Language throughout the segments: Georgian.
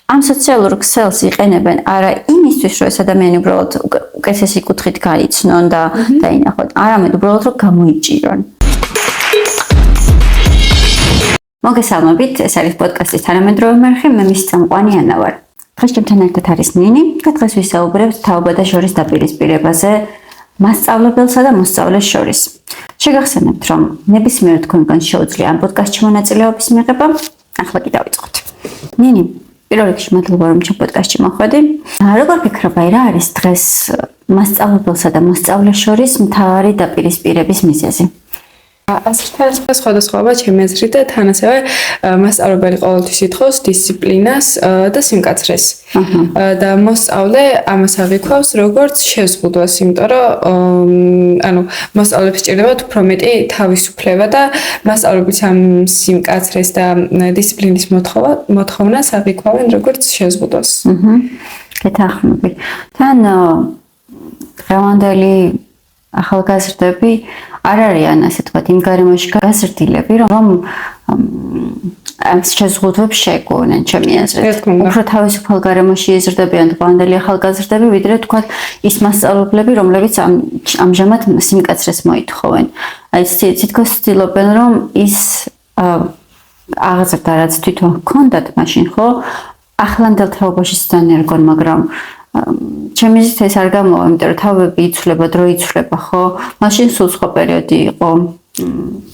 ამ სოციალურ ქსელს იყენებენ არა იმისთვის, რომ ეს ადამიანი უბრალოდ უკეთესი კუთხით გაიცნონ და დაინახონ, არამედ უბრალოდ რომ გამოიჭირონ. მოგესალმებით, ეს არის პოდკასტის თანამედროვე მერხი, მე მის წამყვანი ანა ვარ. დღეს ჩემთან ერთად არის ნინი და დღეს ვისაუბრებთ თაობა და შორის დაპირისპირებაზე მასწავლებელსა და მოსწავლეს შორის. შეგახსენებთ, რომ ნებისმიერ თქვენგან შეუძლია ამ პოდკასტში მონაწილეობის მიღება. ახლა კი დავიწყოთ. ნინი, პირველ რიგში მადლობა, რომ ჩემ პოდკასტში მოხვედი. როგორ ფიქრობ, რა არის დღეს მასწავლებელსა და მოსწავლეს შორის მთავარი დაპირისპირების მიზეზი? ასრთა სხვადასხვაობა ჩემი აზრით და თან ასევე მასწავლებელი ყოველთვის ითხოვს დისციპლინას და სიმკაცრეს. და მოსწავლე ამას აღიქვავს როგორც შეზღუდვას, იმიტომ რომ მოსწავლეებს სჭირდებათ უფრო მეტი თავისუფლება და მასწავლებლის ამ სიმკაცრეს და დისციპლინის მოთხოვნას აღიქვავენ როგორც შეზღუდვას. გეთანხმები. თან დღევანდელი ახალგაზრდები არ არიან, ასე თქვათ, იმ გარემოში გაზრდილები, რომ ამ შეზღუდვებს შეეგუნენ, ჩემი აზრით. უფრო თავისუფალ გარემოში იზრდებიან დღევანდელი ახალგაზრდები, ვიდრე თქვათ ის მასწავლებლები, რომლებიც ამჟამად სიმკაცრეს მოითხოვენ. აი, თითქოს ცდილობენ, რომ ის აღზრდა, რაც თვითონ ჰქონდათ მაშინ, ხო, ახლანდელ თაობაში დანერგონ, მაგრამ ჩემი აზრით ეს არ გამოვა, იმიტომ რომ თავები იცვლება, დრო იცვლება, ხო? მაშინ სულ სხვა პერიოდი იყო.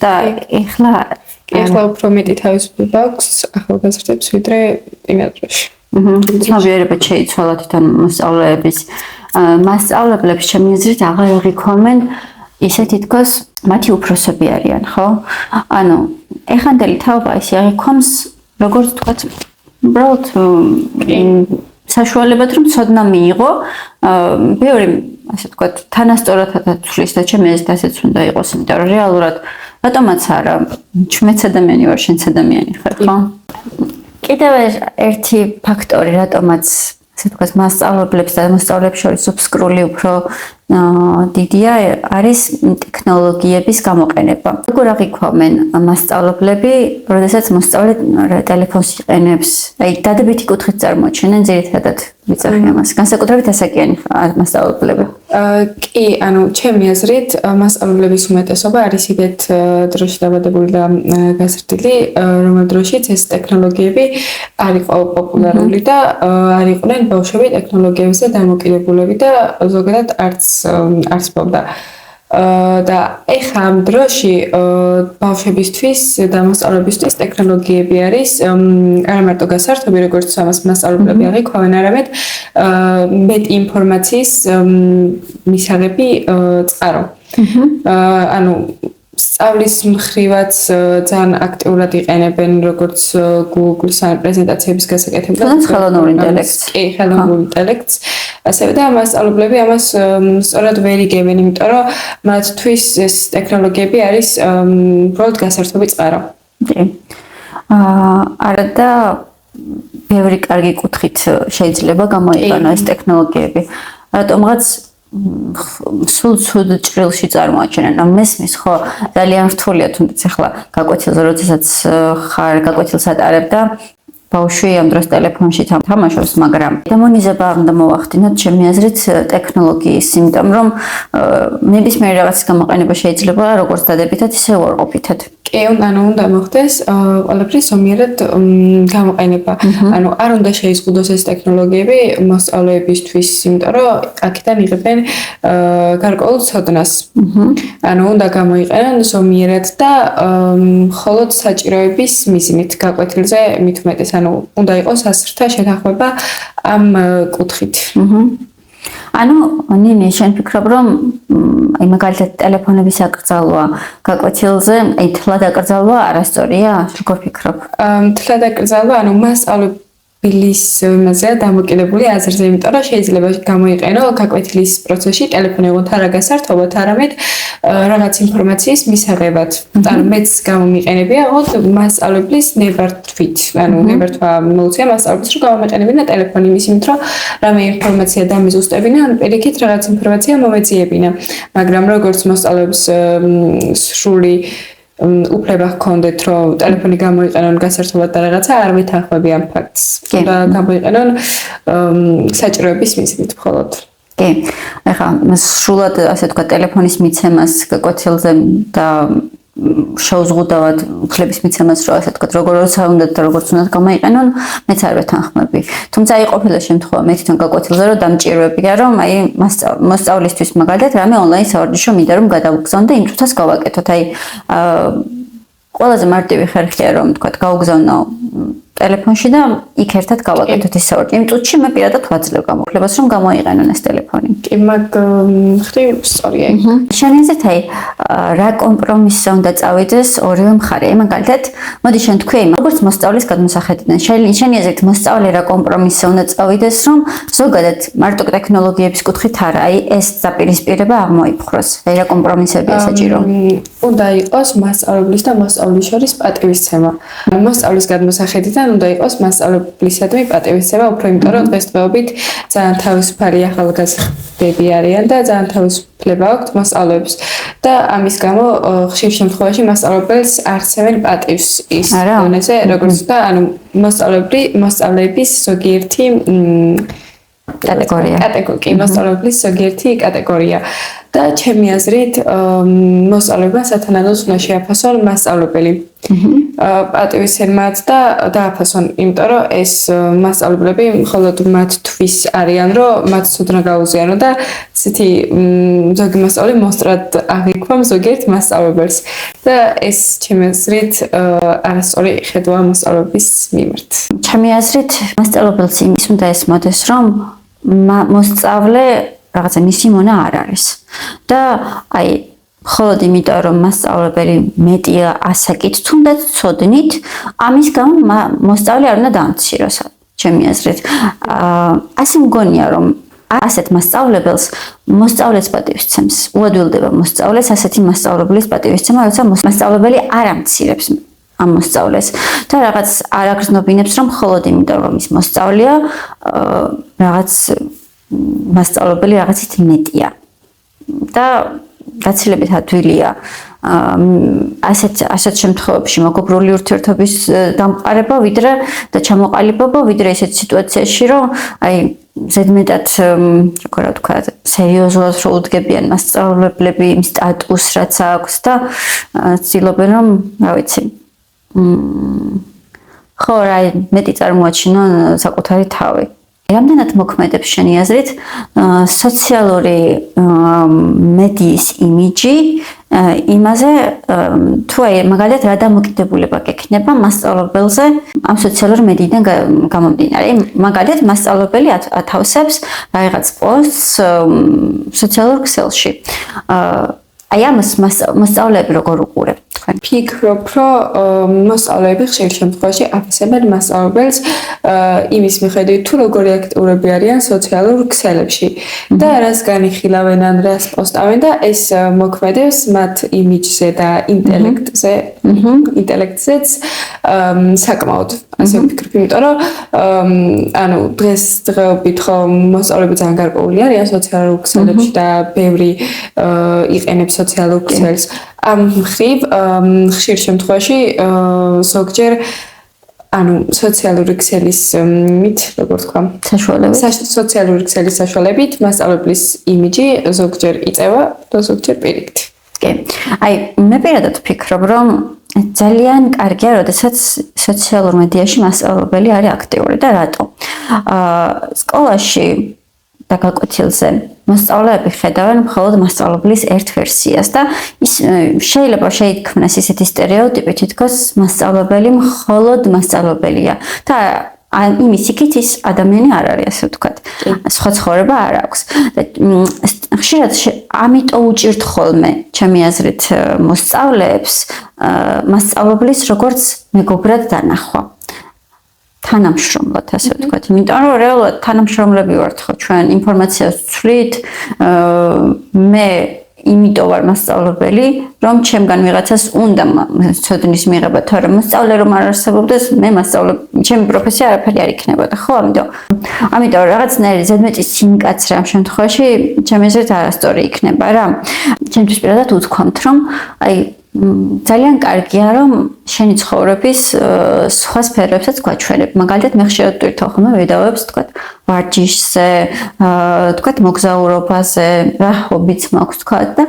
და ეხლა უფრო მეტი თავისუფლება აქვს ახალგაზრდებს, ვიდრე იმ დროში. ცნობიერება შეიცვალა თვითონ მოსწავლეების. მასწავლებლებს ჩემი აზრით აღარ აღიქვამენ ისე თითქოს მათი უფროსები არიან, ხო? ანუ ეხანდელი თაობა ისე აღიქვამს, როგორც თქვათ, უბრალოდ საშუალებად რომ ცოდნა მიიღო, ბევრი, ასე ვთქვათ, თანასწორად ათვლის და ჩემი აზრით ასეც უნდა იყოს, იმიტომ რომ რეალურად რატომაც არა, მეც ადამიანი ვარ, შენც ადამიანი ხარ, ხო? კიდევ ერთი ფაქტორი, რატომაც ასე ვთქვათ, მასწავლებლებს და მოსწავლეებს შორის ოფსკრული უფრო დიდია, არის ტექნოლოგიების გამოყენება. როგორ აღიქვამენ მასწავლებლები, როდესაც მოსწავლე ტელეფონს იყენებს, აი დადებითი კუთხით წარმოჩენენ ძირითადად ვიძახი ამას. განსაკუთრებით ასაკიანი მასწავლებლები. კი, ჩემი აზრით, მასწავლებლების უმეტესობა არის იგეთ დროში დაბადებული და გაზრდილი, რომელ დროშიც ეს ტექნოლოგიები არ იყო პოპულარული და არ იყვნენ ბავშვები ტექნოლოგიებზე დამოკიდებულები და ზოგადად არც პობდა. და ეხლა ამ დროში ბავშვებისთვის და მოსწავლეებისთვის ტექნოლოგიები არის არა მარტო გასართობი, როგორც ამას მასწავლებლები აღიქვავენ, არამედ მეტი ინფორმაციის მისაღები წყარო. სწავლის მხრივაც ძალიან აქტიურად იყენებენ როგორც Google-ს ან პრეზენტაციების გასაკეთებლად. ხელოვნურ ინტელექტს. კი, ხელოვნურ ინტელექტს. ასევე და მასწავლებლები ამას სწორად ვერ იგებენ, იმიტომ რომ მათთვის ეს ტექნოლოგიები არის უბრალოდ გასართობი წყარო. კი. არა და ბევრი კარგი კუთხით შეიძლება გამოიყენო ეს ტექნოლოგიები. რატომღაც სულ ცუდ ჭრილში წარმოაჩენენ. მესმის, ხო, ძალიან რთულია, თუნდაც ახლა გაკვეთილზე, როდესაც ხარ გაკვეთილს ატარებ და ბავშვი ამ დროს ტელეფონში თამაშობს, მაგრამ დემონიზება არ უნდა მოვახდინოთ, ჩემი აზრით, ტექნოლოგიის, იმიტომ რომ ნებისმიერი რაღაცის გამოყენება შეიძლება როგორც დადებითად, ისე უარყოფითად. კი, უნდა მოხდეს ყველაფრის ზომიერად გამოყენება. არ უნდა შეიზღუდოს ეს ტექნოლოგიები მოსწავლეებისთვის, იმიტომ რომ აქედან იღებენ გარკვეულ ცოდნას. უნდა გამოიყენონ ზომიერად და მხოლოდ საჭიროების მიზნით გაკვეთილზე მით უმეტეს, უნდა იყოს ასრთა შეთანხმება ამ კუთხით. ნინი, შენ ფიქრობ, რომ აი მაგალითად ტელეფონების აკრძალვა გაკვეთილზე, აი თლად აკრძალვა არასწორია? როგორ ფიქრობ? თლად აკრძალვა, მასწავლებლების იმაზეა დამოკიდებული აზრზე, იმიტომ რომ შეიძლება გამოიყენო გაკვეთილის პროცესში ტელეფონი ოღონდ არა გასართობად, არამედ რაღაც ინფორმაციის მისაღებად. მეც გამომიყენებია ოღონდ მასწავლებლის ნებართვით. ნებართვა მოუწია მასწავლებლებს, რომ გამომეყენებინა ტელეფონი იმის იმით, რომ რამე ინფორმაცია დამიზუსტებინა, პირიქით რაღაც ინფორმაცია მომეწიებინა. მაგრამ როგორც მოსწავლეებს სრული უფლება ჰქონდეთ, რომ ტელეფონი გამოიყენონ გასართობად და რაღაცა არ ვეთანხმები ამ ფაქტს. და გამოიყენონ საჭიროების მიზნით მხოლოდ. კი, ეხლა სრულად ასე თქვა ტელეფონის მიცემას გაკვეთილზე და შეუზღუდავად უფლების მიცემას რო ასე თქვა როგორ უნდა და როგორც უნდა გამოიყენონ, მეც არ ვეთანხმები. თუმცა ყოფილა შემთხვევა მე თვითონ გაკვეთილზე რომ დამჭირვებია რომ აი მოსწავლისთვის მაგალითად რამე ონლაინ სავარჯიშო მინდა რომ გადავგზავნო და იმ წუთას გავაკეთოთ. აი ყველაზე მარტივი ხერხია რომ თქვა გავგზავნო ტელეფონში და იქ ერთად გავაკეთოთ ის სავარჯიშო. იმ წუთში მე პირადად ვაძლევ გამოფლებას რომ გამოიყენონ ეს ტელეფონი. კი, მაგ ხრი სწორია. შენი აზრით აი რა კომპრომისზე უნდა წავიდეს ორივე მხარე? აი მაგალითად, მოდი შენ თქვი, როგორც მოსწავლის გადმოსახედიდან, შენი აზრით მოსწავლე რა კომპრომისზე უნდა წავიდეს, რომ ზოგადად მარტო ტექნოლოგიების კუთხით არა, აი ეს დაპირისპირება აღმოიფხვროს. აი რა კომპრომისებია საჭირო? უნდა იყოს მასწავლებლის და მოსწავლის შორის პატივისცემა. მოსწავლის გადმოსახედიდან უნდა იყოს მასწავლებლისადმი პატივისცემა, უფრო იმიტომ რომ დღესდღეობით ძალიან თავისუფალი ახალგაზრდები არიან და ძალიან თავისუფლება აქვთ მოსწავლეებს და ამის გამო ხშირ შემთხვევაში მასწავლებელს არცევენ პატივს ის დონეზე, როგორც და ანუ მოსწავლეების ზოგიერთი მოსწავლებლის ზოგიერთი კატეგორია. და ჩემი აზრით მოსწავლებმა სათანადოდ უნდა შეაფასონ მასწავლებელი. პატივისცემაც და დააფასონ, იმიტომ რომ ეს მასწავლებლები მხოლოდ მათთვის არიან, რომ მათ ცოდნა გაუზიარონ და ცეთი ზოგი მასწავლებელი მოსტრად აღიქვამ ზოგიერთ მასწავლებელს. და ეს ჩემი აზრით არასწორი ხედვა მასწავლებლების მიმართ. ჩემი აზრით მასწავლებელს იმის უნდა ესმოდეს, რომ მოსწავლე რაღაცა მისი მონა არ არის. და აი მხოლოდ იმიტომ რომ მასწავლებელი მეტია ასაკით, თუნდაც ცოდნით, ამის გამო მოსწავლე არ უნდა დაამციროს, ჩემი აზრით. ასე მგონია რომ ასეთ მასწავლებელს მოსწავლეც პატივისცემს. უადვილდება მოსწავლეს ასეთი მასწავლებლის პატივისცემა, როცა მასწავლებელი არ ამცირებს ამ მოსწავლეს და რაღაც არ აგრძნობინებს რომ მხოლოდ იმიტომ რომ ის მოსწავლეა, რაღაც მასწავლებელი რაღაცით მეტია. და გაცილებით ადვილია ასეთ შემთხვევებში მეგობრული ურთიერთობის დამყარება ვიდრე და ჩამოყალიბება ვიდრე ესეთ სიტუაციაში რომ აი ზედმეტად როგორ ვთქვა სერიოზულად რო უდგებიან მასწავლებლები იმ სტატუსს რაც აქვს და ცდილობენ რომ რა ვიცი ხო რა მეტი წარმოაჩინონ საკუთარი თავი. რამდენად მოქმედებს შენი აზრით სოციალური მედიის იმიჯი იმაზე თუ აი მაგალითად რა დამოკიდებულება გექნება მასწავლებელზე ამ სოციალურ მედიიდან გამომდინარე. მაგალითად მასწავლებელი ათავსებს რაღაც პოსტს სოციალურ ქსელში. აი ამას მოსწავლეები როგორ უყურებთ თქვენ? ფიქრობ, რომ მოსწავლეები ხშირ შემთხვევაში აფასებენ მასწავლებელს იმის მიხედვით, თუ როგორი აქტიურები არიან სოციალურ ქსელებში და რას განიხილავენ ან რას პოსტავენ და ეს მოქმედებს მათ იმიჯზე და ინტელექტზეც საკმაოდ. ასე ვფიქრობ, იმიტომ რომ ანუ დღესდღეობით ხომ მოსწავლეები ძალიან გარკვეული არიან სოციალურ ქსელებში და ბევრი იყენებს სოციალურ ქსელს. ამ მხრივ ხშირ შემთხვევაში ზოგჯერ ანუ სოციალური ქსელის მით, როგორ თქვა, სოციალური ქსელის საშუალებით მასწავლებლის იმიჯი ზოგჯერ იწევა და ზოგჯერ პირიქით. კი. აი მე პირადად ვფიქრობ, რომ ძალიან კარგია, როდესაც სოციალურ მედიაში მასწავლებელი არის აქტიური და რატო? სკოლაში და გაკვეთილზე მოსწავლეები ხედავენ მხოლოდ მასწავლებლის ერთ ვერსიას და ის შეიძლება შეითქმნას ისეთი სტერეოტიპი, თითქოს მასწავლებელი მხოლოდ მასწავლებელია და იმის იქით ის ადამიანი არ არის, ასე ვთქვათ. სხვა ცხოვრება არ აქვს. ხშირად ამიტომ უჭირთ ხოლმე, ჩემი აზრით, მოსწავლეებს მასწავლებლის როგორც მეგობრად დანახვა. თანამშრომლად, ასე ვთქვათ. იმიტომ რომ რეალურად თანამშრომლები ვართ ხო ჩვენ ინფორმაციას ვცვლით, მე იმიტომ ვარ მასწავლებელი, რომ ჩემგან ვიღაცას უნდა ცოდნის მიღება, თორემ მოსწავლე რომ არ არსებობდეს, მე ჩემი პროფესია არაფერი არ იქნებოდა, ხო? ამიტომ რაღაცნაირი ზედმეტი სიმკაცრე ამ შემთხვევაში ჩემი აზრით არასწორი იქნება რა. ჩემთვის პირადად უთქვამთ, რომ აი ძალიან კარგია რომ შენი ცხოვრების სხვა სფეროებსაც გვაჩვენებ. მაგალითად მე ხშირად ვტვირთო ხოლმე ვიდეოებს თქვა ვარჯიშზე, თქვა მოგზაურობაზე, რა ჰობიც მაქვს თქვა და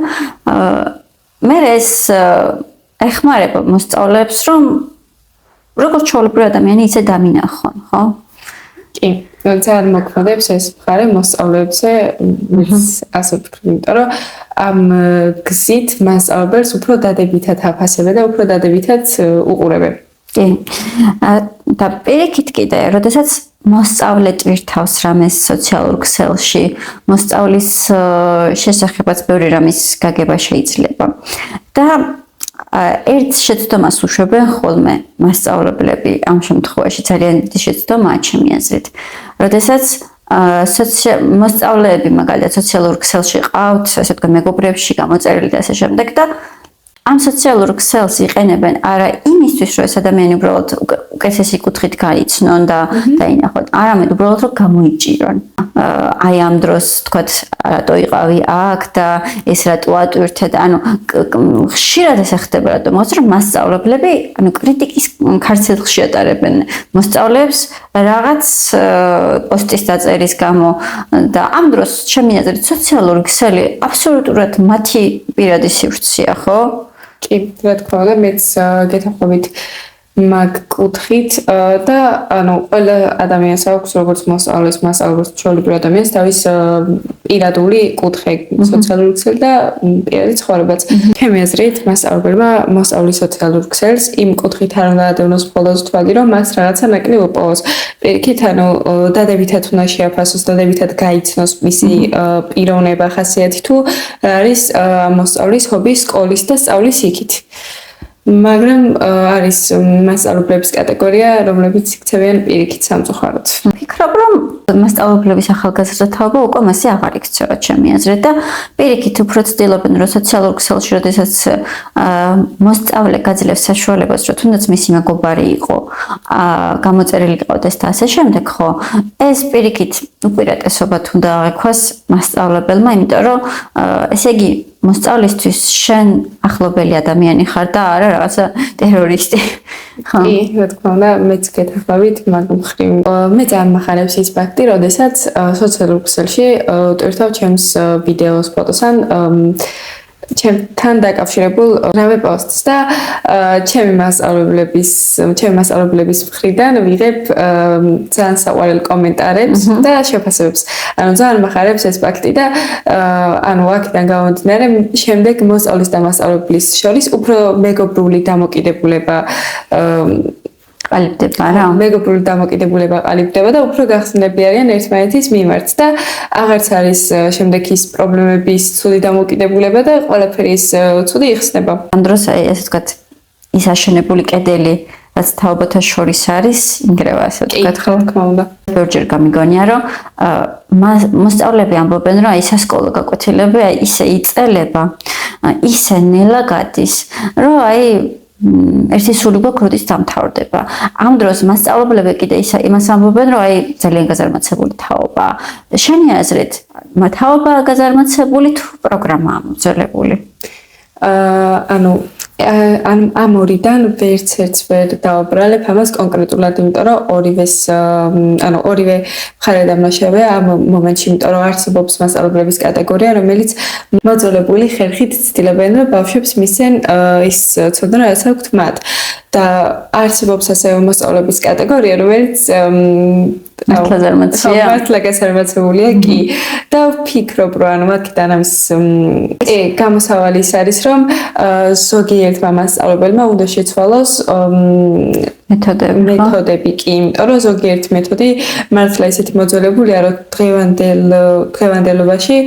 მე ეს ეხმარება მოსწავლეებს რომ როგორც ჩვეულებრივი ადამიანი ისე დამინახონ, ხო? კი, ძალიან მოქმედებს ეს მხარე მოსწავლეებზე, ასე ვფიქრობ, იმიტომ რომ ამ გზით მასწავლებელს უფრო დადებითად აფასებენ და უფრო დადებითად უყურებენ. კი. და პირიქით კიდე, როდესაც მოსწავლე ტვირთავს რამეს სოციალურ ქსელში, მოსწავლის შესახებაც ბევრი რამის გაგება შეიძლება. და ერთ შეცდომას უშვებენ ხოლმე მასწავლებლები ამ შემთხვევაში ძალიან დიდი შეცდომაა ჩემი აზრით. როდესაც მოსწავლეები მაგალითად სოციალურ ქსელში ყავთ, ასე ვთქვათ, მეგობრებში გამოწერილი და ასე შემდეგ და ამ სოციალურ ქსელს იყენებენ არა იმისთვის, რომ ეს ადამიანი უბრალოდ უკეთესი კუთხით გაიცნონ და დაინახონ, არამედ უბრალოდ რომ გამოიჭირონ. აი ამ დროს თქვათ, რატო იყავი აქ და ეს რატო ატვირთე და ანუ ხშირად ესე ხდება რატომაც რომ მასწავლებლები ანუ კრიტიკის ქარცილში ატარებენ მოსწავლეებს რაღაც პოსტის დაწერის გამო და ამ დროს ჩემი აზრით სოციალური ქსელი აბსოლუტურად მათი პირადი სივრცეა, ხო? კი, რა თქმა უნდა, მეც გეთანხმებით მაგ კუთხით და ანუ ყველა ადამიანს აქვს როგორც მოსწავლეს, მასწავლებელს, ჩვეულებრივ ადამიანს თავის პირადული კუთხე, სოციალური ქსელი და პირადი ცხოვრებაც. ჩემი აზრით, მასწავლებელმა მოსწავლის სოციალურ ქსელს იმ კუთხით არ უნდა ადევნოს მხოლოდ თვალი, რომ მას რაღაცა ნაკლი უპოვოს. პირიქით, ანუ დადებითად უნდა შეაფასოს, დადებითად გაიცნოს მისი პიროვნება, ხასიათი თუ არის მოსწავლის ჰობი სკოლის და სწავლის იქით. მაგრამ არის მასწავლებლების კატეგორია, რომლებიც იქცევიან პირიქით სამწუხაროდ. ვფიქრობ, რომ მასწავლებლების ახალგაზრდა თაობა უკვე მასე აღარ იქცევა ჩემი აზრით და პირიქით უფრო ცდილობენ, რომ სოციალურ ქსელში, როდესაც მოსწავლე გაძლევს საშუალებას, რომ თუნდაც მისი მეგობარი იყო, გამოწერილი ყავდეს და ასე შემდეგ, ხო? ეს პირიქით უპირატესობა უნდა აღექვას მასწავლებელმა, იმიტომ რომ ესე იგი მოსწავლისთვის შენ ახლობელი ადამიანი ხარ და არა რაღაცა ტერორისტი. კი, რა თქმა უნდა, მეც გეთანხმებით მაგ მხრივ. მე ძალიან მახარებს ის ფაქტი, როდესაც სოციალურ ქსელში ვტვირთავ ჩემს ვიდეოს, ფოტოს ან ჩემთან დაკავშირებულ რამე პოსტს და ჩემი მასწავლებლების მხრიდან ვიღებ ძალიან საყვარელ კომენტარებს და შეფასებებს. ანუ ძალიან მახარებს ეს ფაქტი და ანუ აქედან გამომდინარე, შემდეგ მოსწავლის და მასწავლებლის შორის უფრო მეგობრული დამოკიდებულება ყალიბდება რა. მეგობრული დამოკიდებულება ყალიბდება და უფრო გახსნილები არიან ერთმანეთის მიმართ და აღარც არის შემდეგ ის პრობლემების ცუდი დამოკიდებულება და ყველაფერი ის ცუდი იხსნება. ამ დროს აი ესე ვთქვათ, ის აშენებული კედელი, რაც თაობათა შორის არის, ინგრევა ასე ვთქვათ, ხო? რა თქმა უნდა. ბევრჯერ გამიგონია, რომ მოსწავლეები ამბობენ, რომ აი სასკოლო გაკვეთილები აი ისე იწელება, ისე ნელა გადის, რომ აი ერთი სული გვაქვს დამთავრდება. ამ დროს მასწავლებლები კიდე იმას ამბობენ, რომ აი ძალიან გაზარმაცებული თაობაა. შენი აზრით, თაობაა გაზარმაცებული თუ პროგრამაა მოძველებული? ანუ ამ ორიდან ვერც ერთს ვერ დავაბრალებ ამას კონკრეტულად, იმიტომ რომ ორივე მხარე დამნაშავეა ამ მომენტში, იმიტომ რომ არსებობს მასწავლებლების კატეგორია, რომელიც მოძველებული ხერხით ცდილობენ, რომ ბავშვებს მისცენ ის ცოდნა, რაც აქვთ მათ. და არსებობს ასევე მოსწავლების კატეგორია, რომელიც მართლა გაზარმაცებულია, კი. და ვფიქრობ, რომ ანუ აქედან ამის გამოსავალი ის არის, რომ ზოგიერთმა მასწავლებელმა უნდა შეცვალოს მეთოდები, კი, იმიტომ რომ ზოგიერთი მეთოდი მართლა ისეთი მოძველებულია, რომ დღევანდელობაში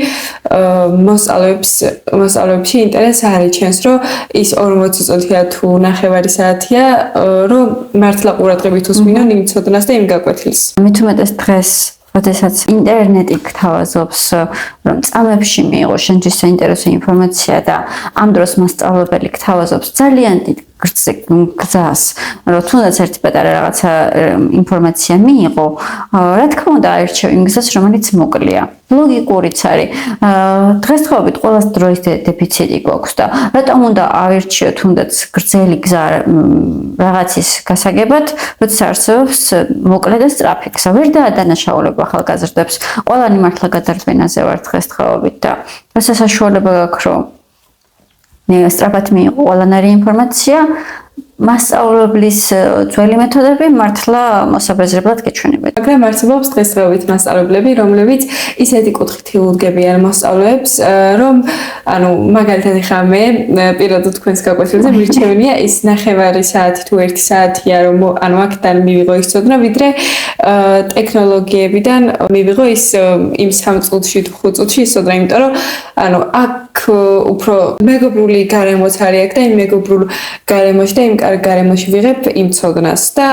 მოსწავლეებში ინტერესს არ იჩენს, რომ ის 40 წუთია თუ 9 საათია, რომ მართლა ყურადღებით უსმინონ იმ ცოდნას და იმ გაკვეთილს. მით უმეტეს დღეს, როდესაც ინტერნეტი გთავაზობს, რომ წამებში მიიღო შენთვის საინტერესო ინფორმაცია და ამ დროს მასწავლებელი გთავაზობს ძალიან დიდ გზას, რომ თუნდაც ერთი პატარა რაღაცა ინფორმაცია მიიღო, რა თქმა უნდა აირჩევ იმ გზას, რომელიც მოკლეა. ლოგიკურიც არის. დღესდღეობით ყოველს დროის დეფიციტი გვაქვს და რატომ უნდა ავირჩიო თუნდაც გრძელი გზა რაღაცის გასაგებად, როცა არსებობს მოკლე და სწრაფი გზა. ვერ დაადანაშაულებ ახალგაზრდებს. ყველანი მართლა გადარდვენაზე ვარ დღესდღეობით და რასაც საშუალება გაქვს, რომ სწრაფად მიიღო ყველანაირი ინფორმაცია, მასწავლებლის ძველი მეთოდები მართლა მოსაბეზრებლად გეჩვენებათ. მაგრამ არსებობს დღესდღეობით მასწავლებლები, რომლებიც ისეთი კუთხით იუდგებიან მოსწავლეებს, რომ მაგალითად ხა მე პირადად თქვენს გაკვეთილზე მირჩევნია ის 9 საათი თუ 1 საათია, რომ აქედან მივიღო ის ცოდნა, ვიდრე ტექნოლოგიებიდან მივიღო ის იმ 3 წუთში თუ 5 წუთში ის ცოდნა, იმიტომ რომ აქ უფრო მეგობრული გარემოც არის აქ და იმ მეგობრულ გარემოში და იმ კარგ გარემოში ვიღებ იმ ცოდნას და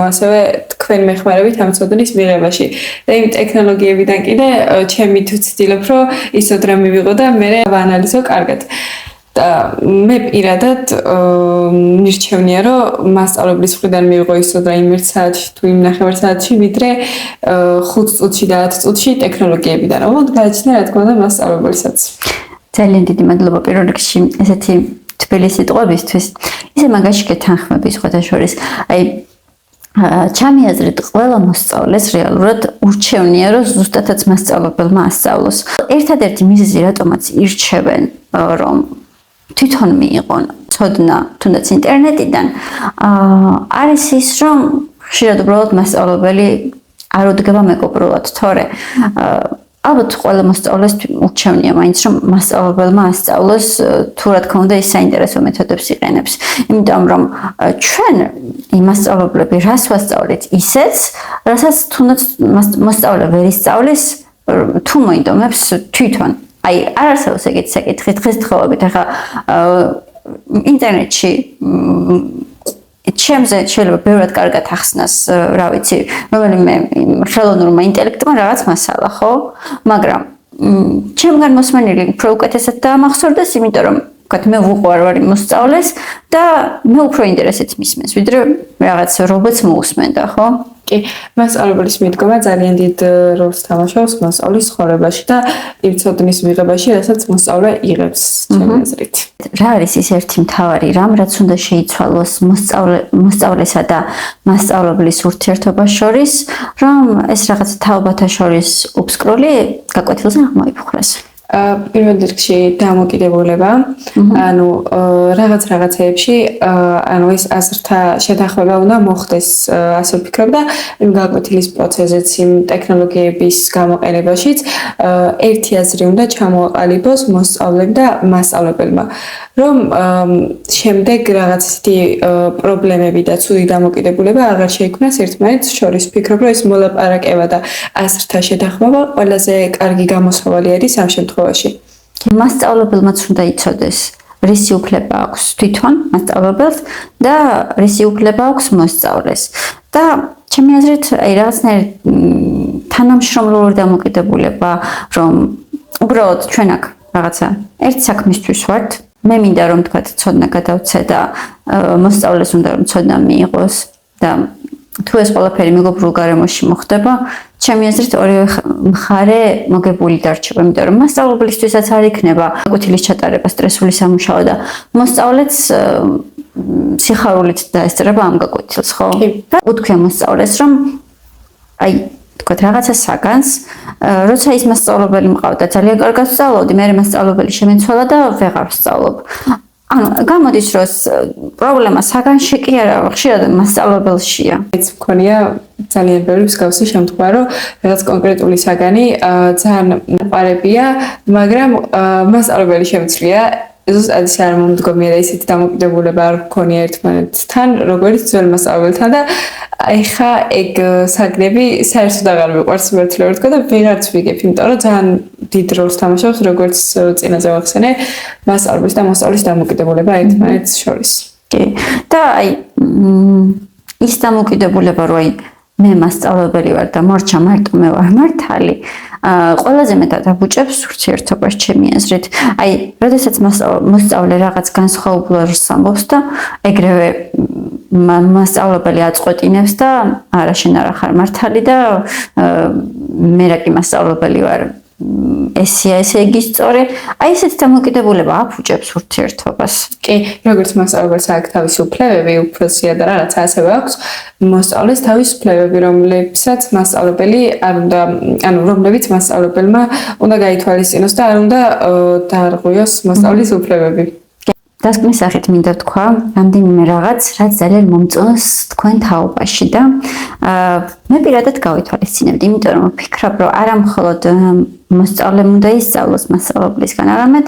ასევე თქვენ მეხმარებით ამ ცოდნის მიღებაში და იმ ტექნოლოგიებიდან კიდე ჩემი თუ ვცდილობ რომ ის ცოდნა მივიღო და მე ვანალიზო კარგად და მე პირადად მირჩევნია რომ მასწავლებლის მხრიდან მივიღო ის ცოდნა იმ 1 საათში თუ იმ 9 საათში ვიდრე 5 წუთში და 10 წუთში ტექნოლოგიებიდან. ოღონდ გააჩნია რა თქმა უნდა მასწავლებელსაც. ძალიან დიდი მადლობა პირველ რიგში ესეთი თბილი სიტყვებისთვის. ისე მაგაში გეთანხმები სხვათა შორის. აი ჩემი აზრით ყველა მოსწავლეს რეალურად ურჩევნია რომ ზუსტადაც მასწავლებელმა ასწავლოს. ერთადერთი მიზეზი რატომაც ირჩევენ რომ თვითონ მიიღონ ცოდნა თუნდაც ინტერნეტიდან არის ის რომ ხშირად უბრალოდ მასწავლებელი არ უდგება მეგობრულად, თორე ალბათ ყველა მოსწავლეს ურჩევნია მაინც რომ მასწავლებელმა ასწავლოს თუ რა თქმა უნდა ის საინტერესო მეთოდებს იყენებს. იმიტომ რომ ჩვენ მასწავლებლები რას ვასწავლეთ ისეც, რასაც თუნდაც მოსწავლე ვერ ისწავლის თუ მოინდომებს თვითონ. აი არ არსებობს ეგეთი საკითხი დღესდღეობით ახლა ინტერნეტში ჩემზე შეიძლება ბევრად კარგად ახსნას, რა ვიცი, რომელიმე ხელოვნურმა ინტელექტმა რაღაც მასალა, ხო? მაგრამ ჩემგან მოსმენილი უფრო უკეთესად დაამახსოვრდეს, იმიტომ რომ მე ვუყვარვარ მოსწავლეს და მე უფრო ინტერესით მისმენს, ვიდრე რაღაც რობოტს მოусმენდა, ხო? კი, მასწავლებლის მიდგომა ძალიან დიდ როლს თამაშობს მოსწავლის ცხოვრებაში და იმ ცოდნის მიღებაში, რასაც მოსწავლე იღებს, ჩემი აზრით. რა არის ის ერთი მთავარი რამ, რაც უნდა შეიცვალოს მოსწავლესა და მასწავლებლის ურთიერთობას შორის, რომ ეს რაღაც თაობათა შორის უბსკრული გაკვეთილზე აღმოიფხვრას? პირველ რიგში დამოკიდებულება, რაღაცეებში, ის აზრთა შეთანხმება უნდა მოხდეს, ასე ვფიქრობ და იმ გაკვეთილის პროცესზეც, იმ ტექნოლოგიების გამოყენებაშიც ერთი აზრი უნდა ჩამოაყალიბოს მოსწავლემ და მასწავლებელმა, რომ შემდეგ რაღაც ისეთი პრობლემები და ცუდი დამოკიდებულება აღარ შეიქმნას ერთმანეთს შორის. ვფიქრობ, რომ ეს მოლაპარაკება და აზრთა შეთანხმება ყველაზე კარგი გამოსავალი არის ამ შემთხვევაში. მასწავლებელმაც უნდა იცოდეს, რისი უფლება აქვს თვითონ მასწავლებელს და რისი უფლება აქვს მოსწავლეს. და ჩემი აზრით, აი რაღაცნაირ თანამშრომლური დამოკიდებულება, რომ უბრალოდ ჩვენ აქ რაღაცა ერთ საქმისთვის ვართ. მე მინდა რომ თქვა ცოდნა გადავცე და მოსწავლეს უნდა რომ ცოდნა მიიღოს და თუ ეს ყველაფერი მეგობრულ გარემოში მოხდება, ჩემი აზრით ორივე მხარე მოგებული დარჩება, იმიტომ რომ მასწავლებლისთვისაც არ იქნება გაკვეთილის ჩატარება სტრესული სამუშაო და მოსწავლეც სიხარულით დაესწრება ამ გაკვეთილს, ხო? და უთქვია მოსწავლეს რომ აი თქვათ რაღაცა საგანს, როცა ის მასწავლებელი მყავდა, ძალიან კარგად სწავლობდი, მე მასწავლებელი შემეცვალა და ვეღარ ვსწავლობ. გამოდის რომ პრობლემა საგანში კი არა, ხშირად მასწავლებელშია. ეს მქონია ძალიან ბევრი მსგავსი შემთხვევა, რომ რაღაც კონკრეტული საგანი ძალიან პარებია, მაგრამ მასწავლებელი შემცვლია. ზუსტად ის არ მომდგომია და ისეთი დამოკიდებულება არ მქონია ერთმანეთთან, როგორც ძველ მასწავლებელთან და ეხა ეგ საგნები საერთოდ აღარ მიყვარს მართლა ვთქვა და ვეღარც ვიგებ, იმიტომ რომ ძალიან დიდ როლს თამაშობს, როგორც წინაზე ვახსენე, მასწავლებლის და მოსწავლის დამოკიდებულება ერთმანეთს შორის. კი. და აი ის დამოკიდებულება, რომ აი მე მასწავლებელი ვარ და მორჩა მარტო მე ვარ მართალი. ყველაზე მეტად აბუჭებს ურთიერთობას ჩემი აზრით. აი, როდესაც მოსწავლე რაღაც განსხვავებულს ამბობს და ეგრევე მასწავლებელი აწყვეტინებს და არა შენ არა ხარ მართალი და მე რა კი მასწავლებელი ვარ. ესე იგი სწორი. აი ესეც დამოკიდებულება აფუჭებს ურთიერთობას. კი, როგორც მასწავლებელს აქვს თავისი უფლებები, უფროსია და რაღაც ასევე აქვს მოსწავლეს თავისი უფლებები, რომლებსაც მასწავლებელი არ უნდა, რომლებიც მასწავლებელმა უნდა გაითვალისწინოს და არ უნდა დაარღვიოს მოსწავლის უფლებები. დასკვნის სახით მინდა თქვა რამდენიმე რაღაც, რაც ძალიან მომწონს თქვენ თაობაში და მე პირადად გავითვალისწინებდი, იმიტომ რომ ვფიქრობ, რომ არა მხოლოდ მოსწავლემ უნდა ისწავლოს მასწავლებლისგან, არამედ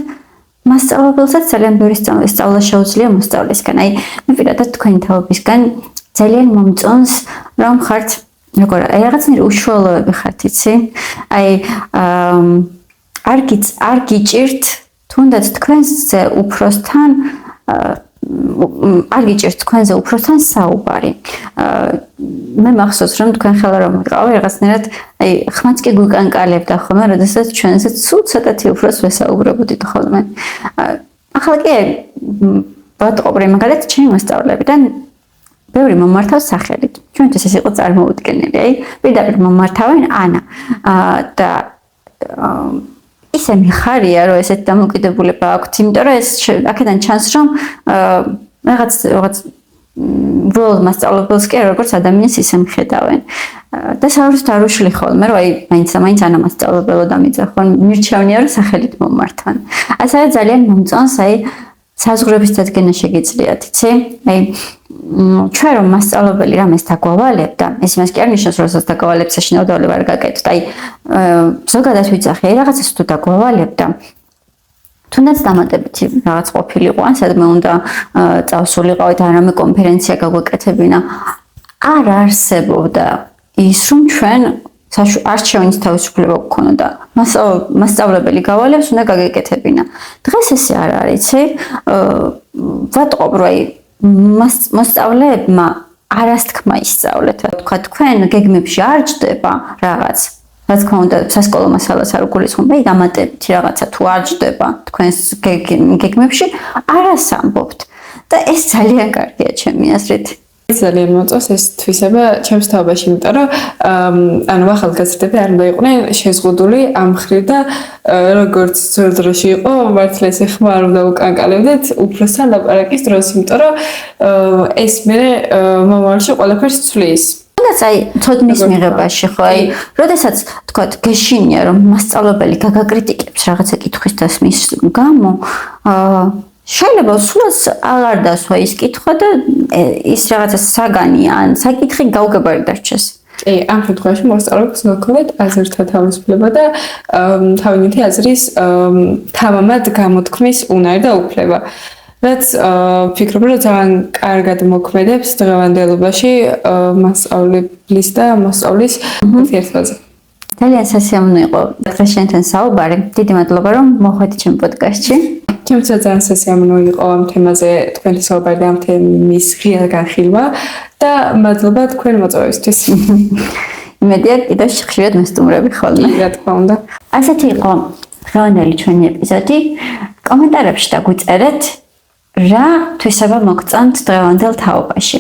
მასწავლებელსაც ძალიან ბევრი სწავლა შეუძლია მოსწავლისგან. აი, მე პირადად თქვენი თაობისგან ძალიან მომწონს, რომ ხართ რაღაცნაირი უშუალოები ხართ, იცი? აი, არ გიჭირთ თუნდაც თქვენზე უფროსთან არ გიჭირთ თქვენზე უფროსთან საუბარი. მე მახსოვს რომ თქვენ ხელა რომ მიყავი რაღაცნაირად აი ხმაც კი გვიკანკალებდა ხოლმე, როდესაც ჩვენზე სულ ცოტათი უფროს ვესაუბრებოდით ხოლმე. ახლა კი ვატყობ მაგალითად ჩემი მასწავლებიდან ბევრი მომართავს სახელით. ჩვენთვის ეს იყო წარმოუდგენელი. აი პირდაპირ მომართავენ ანა და ისე მიხარია რომ ესეთ დამოკიდებულება აქვს, იმიტომ რომ ეს აქედან ჩანს რომ რაღაც როლ მასწავლებელს კი როგორც ადამიანს ისე მიხედავენ. და საერთოდ არ უშლი ხოლმე რომ აი მაინც ანა მასწავლებელო დამიძახ ხო მირჩევნია რომ სახელით მომართავენ. ასევე ძალიან მომწონს აი საზღვრების დადგენა შეგიძლიათ, იცი? აი ჩვენ რომ მასწავლებელი რამეს დაგვალებდა, ეს იმას კი არ ნიშნავს, რომ რასაც დაგვალებ საშინაოდავლე ვარ გაკეთოთ. აი ზოგადად ვიცახე, რაღაცას თუ დაგვალებდა, თუნდაც დამატებითი რაღაც ყოფილიყო, ან სადმე უნდა წავსულიყავით, არამე კონფერენცია გაგვეკეთებინა. არ არსებობდა ის, რომ ჩვენ არჩევნის თავისუფლება გქონოდა. მასწავლებელი გავალებს, უნდა გაგეკეთებინა. დღეს ესე არ არის, იცი? ვატყობ, რომ აი მოსწავლეებმა არასთქმა ისწავლეთ. თქვა თქვენ გეგმებში არ ჯდება რაღაც. რა თქმა უნდა, სასკოლო მასალას არ უგულისხმობ, აი დამატებითი რაღაცა თუ არ ჯდება თქვენს გეგმებში, არას ამბობთ. და ეს ძალიან კარგია ჩემი აზრით. ძალიან მოწონს ეს თვისება ჩემს თაობაში, იმიტომ რომ ანუ ახალგაზრდები არ უნდა იყვნენ შეზღუდული ამ მხრივ და როგორც ძველ დროში იყო, მართლა ეს ხმა არ უნდა უკანკალებდეთ უფროსთან ლაპარაკის დროს, იმიტომ რომ ეს მე მომავალში ყველაფერს ცვლის. თუნდაც აი ცოდნის მიღებაში ხო აი როდესაც თქვათ გეშინია რომ მასწავლებელი გაგაკრიტიკებს რაღაცა კითხვის დასმის გამო შეიძლება სულაც აღარ დასვა ის კითხვა და ის რაღაცა საგანი ან საკითხი გაუგებარი დარჩეს. კი, ამ შემთხვევაში მოსწავლეებს მოქონდათ აზრთა თავისუფლება და თავიანთი აზრის თამამად გამოთქმის უნარი და უფლება. რაც ვფიქრობ, რომ ძალიან კარგად მოქმედებს დღევანდელობაში მასწავლებლის და მოსწავლის ურთიერთობაზე. ძალიან სასიამოვნო იყო დღეს შენთან საუბარი. დიდი მადლობა რომ მოხვედით ჩემ პოდკასტში. ჩემთვის ძალიან სასიამოვნო იყო ამ თემაზე თქვენი საუბარი და ამ თემის ღია განხილვა და მადლობა თქვენ მოწვევისთვის. იმედია კიდევ ხშირად მესტუმრები ხოლმე. რა თქმა უნდა. ასეთი იყო დღევანდელი ჩვენი ეპიზოდი. კომენტარებში დაგვიწერეთ რა თვისება მოგწონთ დღევანდელ თაობაში.